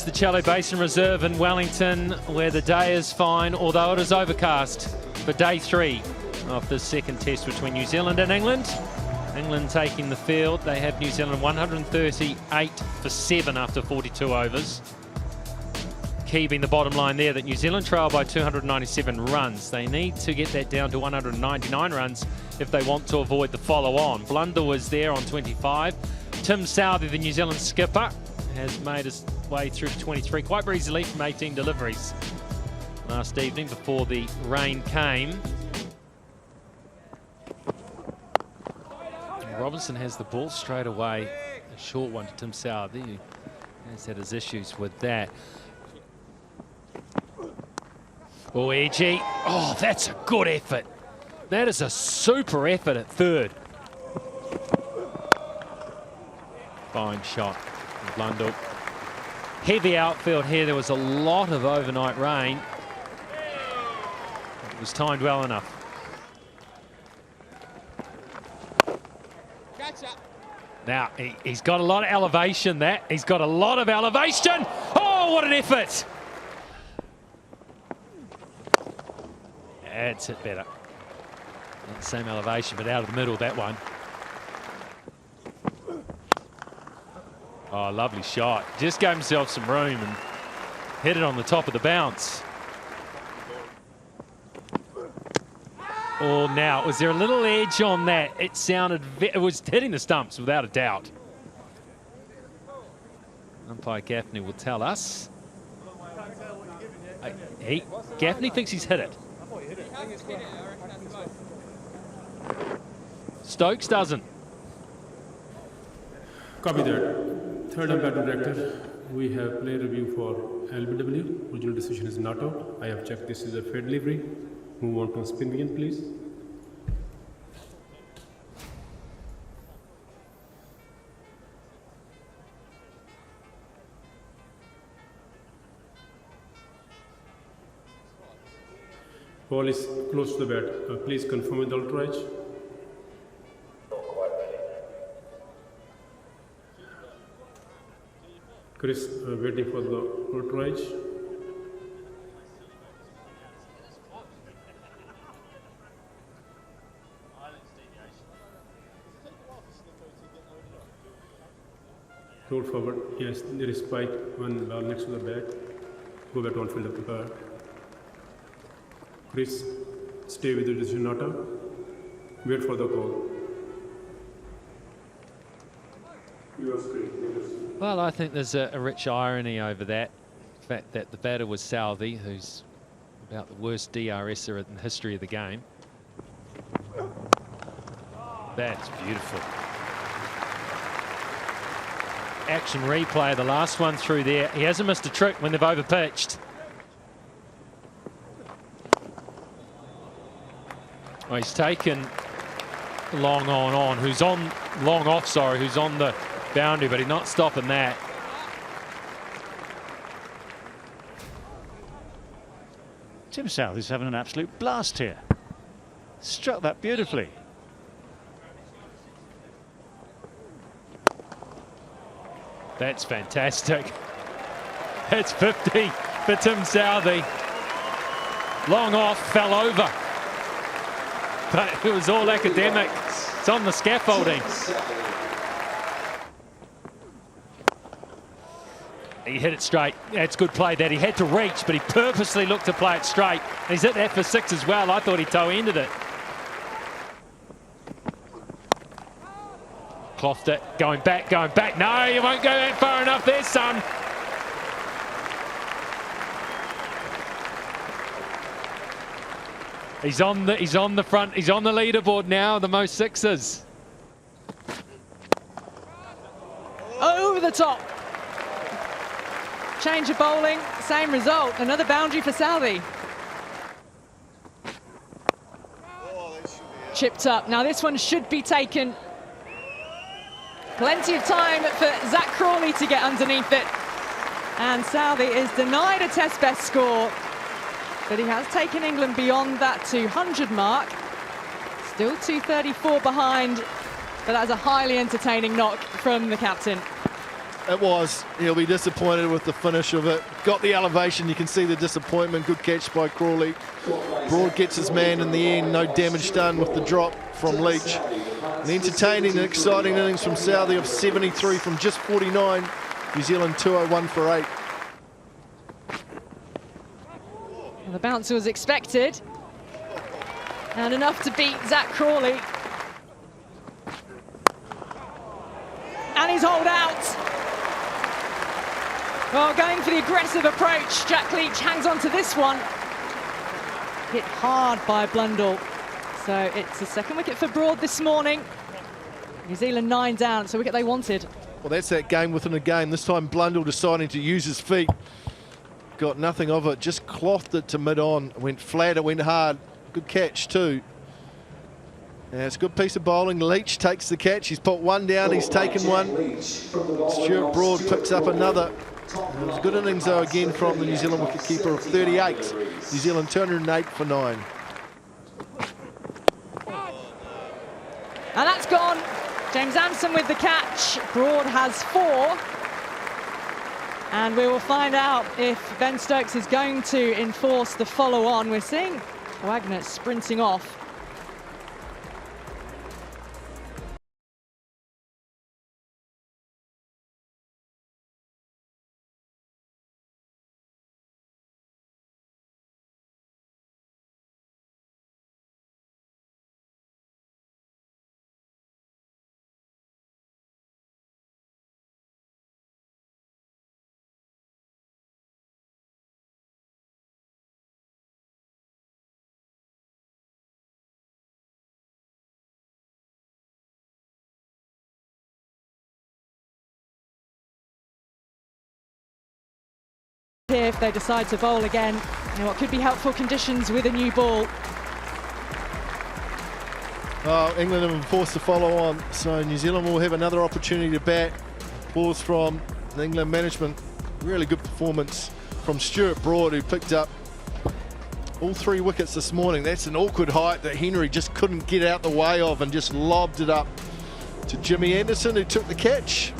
the Chello Basin Reserve in Wellington, where the day is fine, although it is overcast for day 3 of the second test between New Zealand and England. England taking the field. They have New Zealand 138 for 7 after 42 overs. Key being the bottom line there, that New Zealand trail by 297 runs. They need to get that down to 199 runs if they want to avoid the follow-on. Blunder was there on 25. Tim Southee, the New Zealand skipper, has made his way through to 23 quite breezily from 18 deliveries last evening before the rain came. And Robinson has the ball straight away. A short one to Tim Southee. He has had his issues with that. Oh, edgy. Oh, that's a good effort. That is a super effort at third. Fine shot. Blundell. Heavy outfield here. There was a lot of overnight rain. It was timed well enough. Now, he's got a lot of elevation, He's got a lot of elevation. Oh, what an effort. That's it better. Not the same elevation, but out of the middle, that one. Oh, lovely shot. Just gave himself some room and hit it on the top of the bounce. Oh, now, was there a little edge on that? It sounded, it was hitting the stumps without a doubt. Umpire Gaffney will tell us. Gaffney thinks he's hit it. Stokes doesn't. Copy that. Third umpire director, we have play review for LBW. Original decision is not out. I have checked this is a fair delivery. Move on to spin again, please. Ball is close to the bat. Please confirm with the outrage. Chris waiting for the outrage. Roll forward. Yes, there is spike. One ball next to the bat. Go back to on field umpire. Chris, stay with the decision not out. Wait for the call. Well, I think there's a rich irony over that. The fact that the batter was Southee, who's about the worst DRSer in the history of the game. That's beautiful. Action replay, the last one through there. He hasn't missed a trick when they've overpitched. Well, he's taken long on, who's on long off, sorry, who's on the boundary, but he's not stopping that. Tim Southee's having an absolute blast here. Struck that beautifully. That's fantastic. That's 50 for Tim Southee. Long off, fell over. But it was all academic. It's on the scaffolding. He hit it straight. That's good play that. He had to reach, but he purposely looked to play it straight. And he's hit that for 6 as well. I thought he toe-ended it. Clothed it, going back. No, you won't go that far enough there, son. He's on the front, he's on the leaderboard now, the most 6s. Over the top. Change of bowling, same result. Another boundary for Southee. Chipped up. Now this one should be taken. Plenty of time for Zach Crawley to get underneath it. And Southee is denied a test best score. But he has taken England beyond that 200 mark. Still 234 behind, but that's a highly entertaining knock from the captain. It was. He'll be disappointed with the finish of it. Got the elevation. You can see the disappointment. Good catch by Crawley. Broad gets his man in the end. No damage done with the drop from Leach. An entertaining and exciting innings from Southee of 73 from just 49. New Zealand 201 for 8. Well, the bouncer was expected. And enough to beat Zach Crawley. And he's holed out. Well, going for the aggressive approach, Jack Leach hangs on to this one. Hit hard by Blundell. So it's the second wicket for Broad this morning. New Zealand 9 down, it's a wicket they wanted. Well, that's that game within a game. This time Blundell deciding to use his feet. Got nothing of it, just clothed it to mid-on. Went flat, it went hard. Good catch too. Yeah, it's a good piece of bowling. Leach takes the catch. He's put one down, he's taken one. Stuart Broad picks up another. It was a good innings though again from the New Zealand wicketkeeper of 38. New Zealand 208 for 9. And that's gone. James Anderson with the catch. Broad has 4. And we will find out if Ben Stokes is going to enforce the follow-on. We're seeing Wagner sprinting off. Here, if they decide to bowl again, in what could be helpful conditions with a new ball. Oh, England have been forced to follow on, so New Zealand will have another opportunity to bat. Applause from the England management. Really good performance from Stuart Broad, who picked up all 3 wickets this morning. That's an awkward height that Henry just couldn't get out the way of and just lobbed it up to Jimmy Anderson, who took the catch.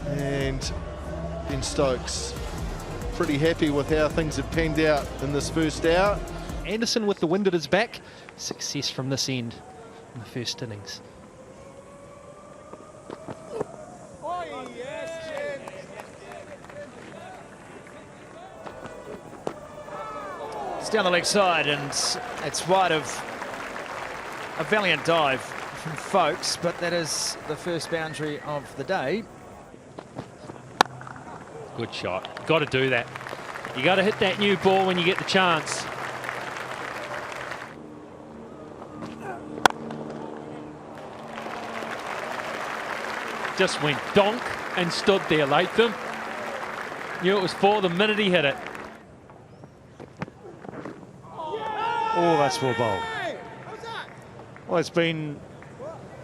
And Ben Stokes pretty happy with how things have panned out in this first hour. Anderson with the wind at his back. Success from this end in the first innings. It's down the leg side and it's wide of a valiant dive from Folkes, but that is the first boundary of the day. Good shot. Got to do that. You got to hit that new ball when you get the chance. Just went donk and stood there, Latham. Knew it was for the minute he hit it. Oh, that's well bowled. Well, it's been,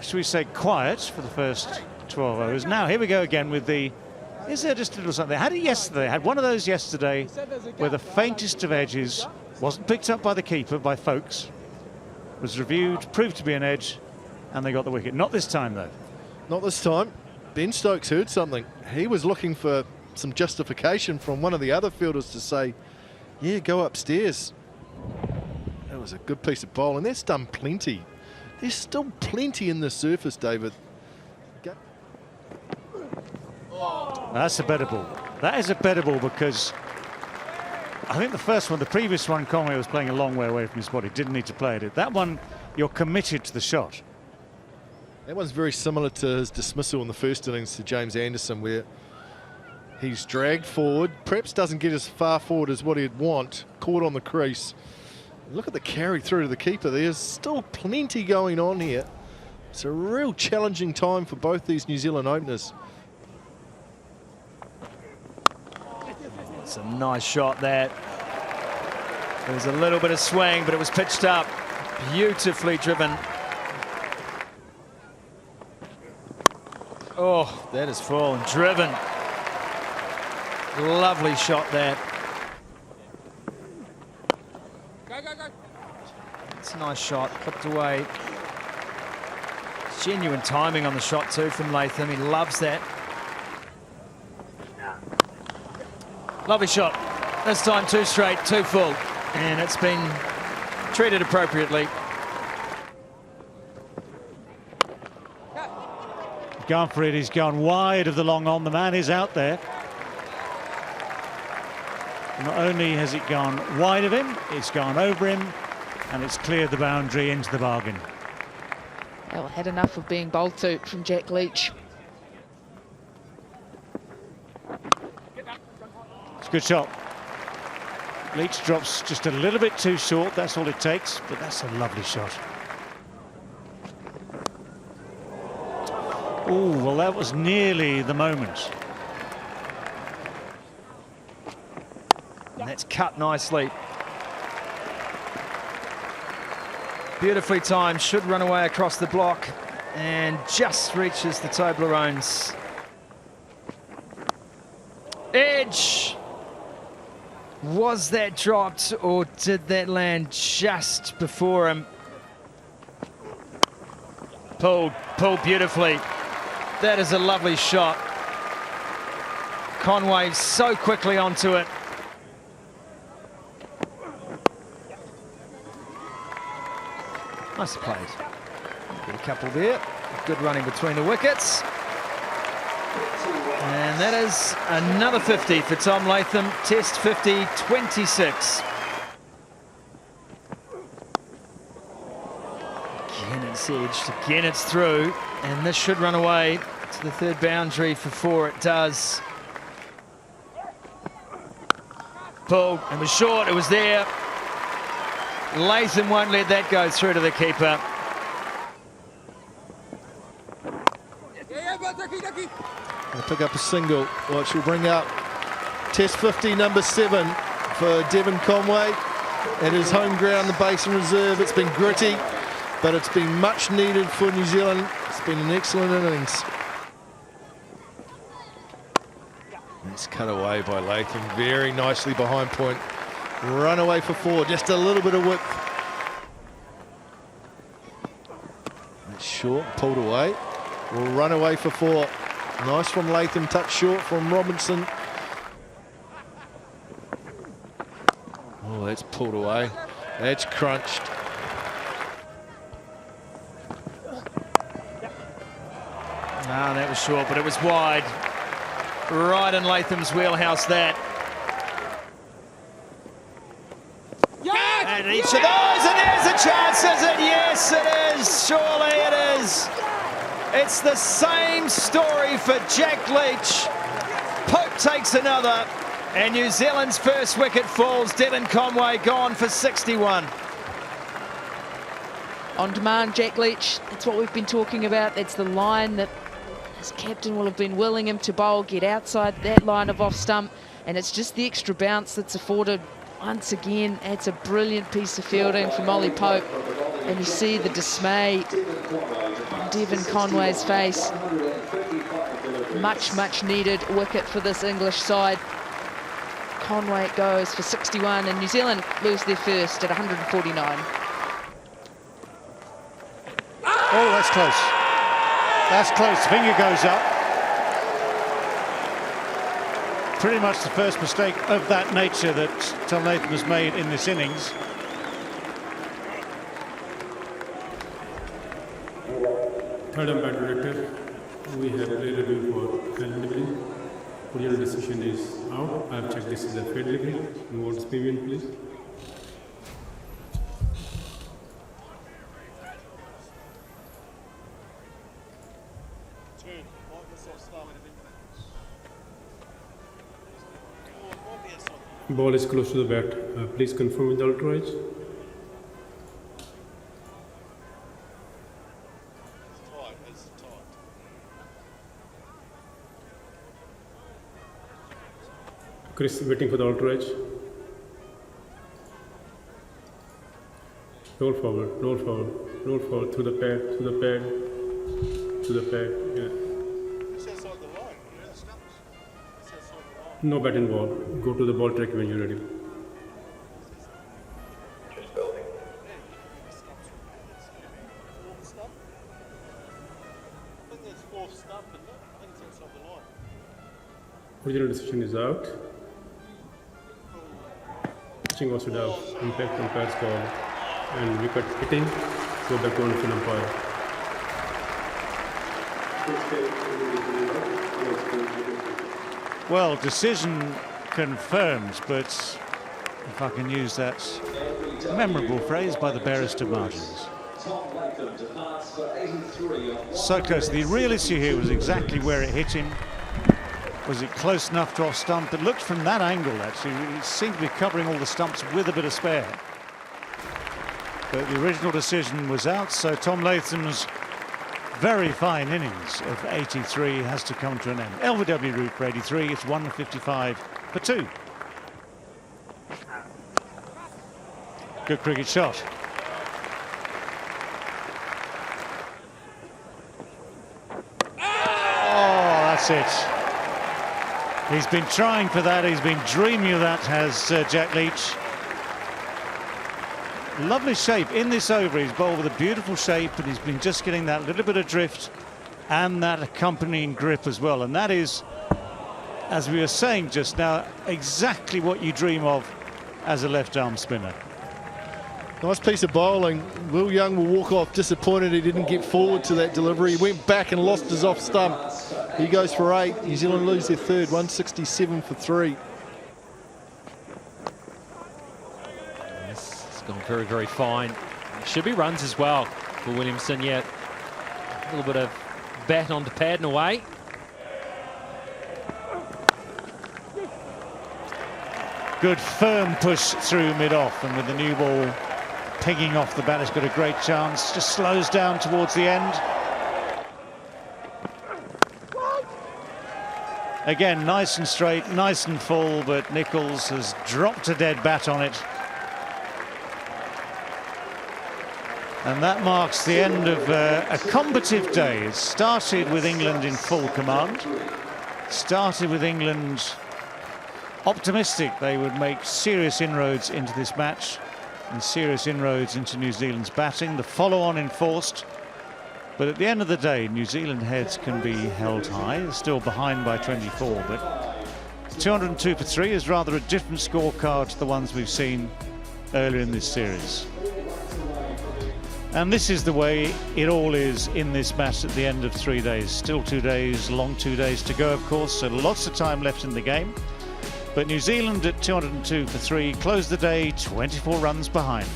should we say, quiet for the first 12 overs. Now, here we go again with the... Is there just a little something? I had one of those yesterday where the faintest of edges wasn't picked up by the keeper, by Folkes, was reviewed, proved to be an edge, and they got the wicket. Not this time, though. Not this time. Ben Stokes heard something. He was looking for some justification from one of the other fielders to say, yeah, go upstairs. That was a good piece of bowling. That's done plenty. There's still plenty in the surface, David. That's a better ball. That is a better ball because I think the first one, the previous one, Conway was playing a long way away from his body. Didn't need to play it. That one, you're committed to the shot. That one's very similar to his dismissal in the first innings to James Anderson, where he's dragged forward, perhaps doesn't get as far forward as what he'd want, caught on the crease. Look at the carry through to the keeper. There's still plenty going on here. It's a real challenging time for both these New Zealand openers. It's a nice shot there. There was a little bit of swing, but it was pitched up. Beautifully driven. Oh, that is full and driven. Lovely shot there. It's a nice shot, clipped away. Genuine timing on the shot too from Latham. He loves that. Lovely shot. This time 2 straight, 2 full. And it's been treated appropriately. Gone for it. He's gone wide of the long on. The man is out there. Not only has it gone wide of him, it's gone over him, and it's cleared the boundary into the bargain. Well, had enough of being bowled to from Jack Leach. It's a good shot. Leach drops just a little bit too short. That's all it takes, but that's a lovely shot. Oh, well, that was nearly the moment. And that's cut nicely. Beautifully timed, should run away across the block and just reaches the Toblerones. Edge! Was that dropped or did that land just before him? Pulled beautifully. That is a lovely shot. Conway so quickly onto it. Nicely played. Get a couple there. Good running between the wickets. And that is another 50 for Tom Latham. Test 50, 26. Again it's edged, again it's through. And this should run away to the 3rd boundary for 4. It does. Pulled, it was short, it was there. Latham won't let that go through to the keeper. He'll pick up a single, which will bring up Test 50 number 7 for Devon Conway. At his home ground, the Basin Reserve. It's been gritty, but it's been much needed for New Zealand. It's been an excellent innings. It's cut away by Latham very nicely behind point. Run away for 4, just a little bit of width. That's short, pulled away. Will run away for 4. Nice from Latham, touch short from Robinson. Oh, that's pulled away. That's crunched. No, that was short, but it was wide. Right in Latham's wheelhouse, that. And each of those, and there's a chance, is it? Yes, it is. Surely it is. It's the same story for Jack Leach. Pope takes another, and New Zealand's first wicket falls. Devon Conway gone for 61. On demand, Jack Leach, that's what we've been talking about. That's the line that his captain will have been willing him to bowl, get outside that line of off stump, and it's just the extra bounce that's afforded. Once again, it's a brilliant piece of fielding from Ollie Pope, and you see the dismay on Devon Conway's face. Much needed wicket for this English side. Conway goes for 61, and New Zealand lose their first at 149. Oh, that's close. That's close. Finger goes up. Pretty much the first mistake of that nature that Tom Latham has made in this innings. Third umpire director, we have play review for LBW. Original decision is out. I have checked this is a fair delivery. Move on to Spavian, please. Ball is close to the bat. Please confirm with the ultra edge. Chris waiting for the ultra edge. Roll forward, roll forward, roll forward through the pad, through the pad, through the pad. Yeah. No bat involved. Go to the ball track when you're ready. Original decision is out. Pitching also would have impact umpire's call and wicket hitting, go back to on-field umpire. Well, decision confirmed, but if I can use that memorable phrase, by the barest of margins. So close. The real issue here was exactly where it hit him. Was it close enough to off stump? It looked from that angle, actually, it seemed to be covering all the stumps with a bit of spare. But the original decision was out, so Tom Latham's very fine innings of 83 has to come to an end. LBW route for 83, it's 155 for 2. Good cricket shot. Oh, that's it. He's been trying for that, he's been dreaming of that, has Jack Leach. Lovely shape in this over. He's bowled with a beautiful shape, and he's been just getting that little bit of drift and that accompanying grip as well. And that is, as we were saying just now, exactly what you dream of as a left-arm spinner. Nice piece of bowling. Will Young will walk off disappointed he didn't get forward to that delivery. He went back and lost his off stump. He goes for 8. New Zealand lose their third, 167 for 3. It's gone very, very fine. Should be runs as well for Williamson yet. A little bit of bat onto pad and away. Good firm push through mid-off, and with the new ball pinging off the bat, has got a great chance. Just slows down towards the end. Again, nice and straight, nice and full, but Nicholls has dropped a dead bat on it. And that marks the end of a combative day. It started with England in full command. Started with England optimistic they would make serious inroads into this match and serious inroads into New Zealand's batting. The follow-on enforced. But at the end of the day, New Zealand heads can be held high. They're still behind by 24, but 202 for 3 is rather a different scorecard to the ones we've seen earlier in this series. And this is the way it all is in this match at the end of 3 days. Still 2 days, long 2 days to go, of course, so lots of time left in the game. But New Zealand at 202 for 3 closed the day 24 runs behind.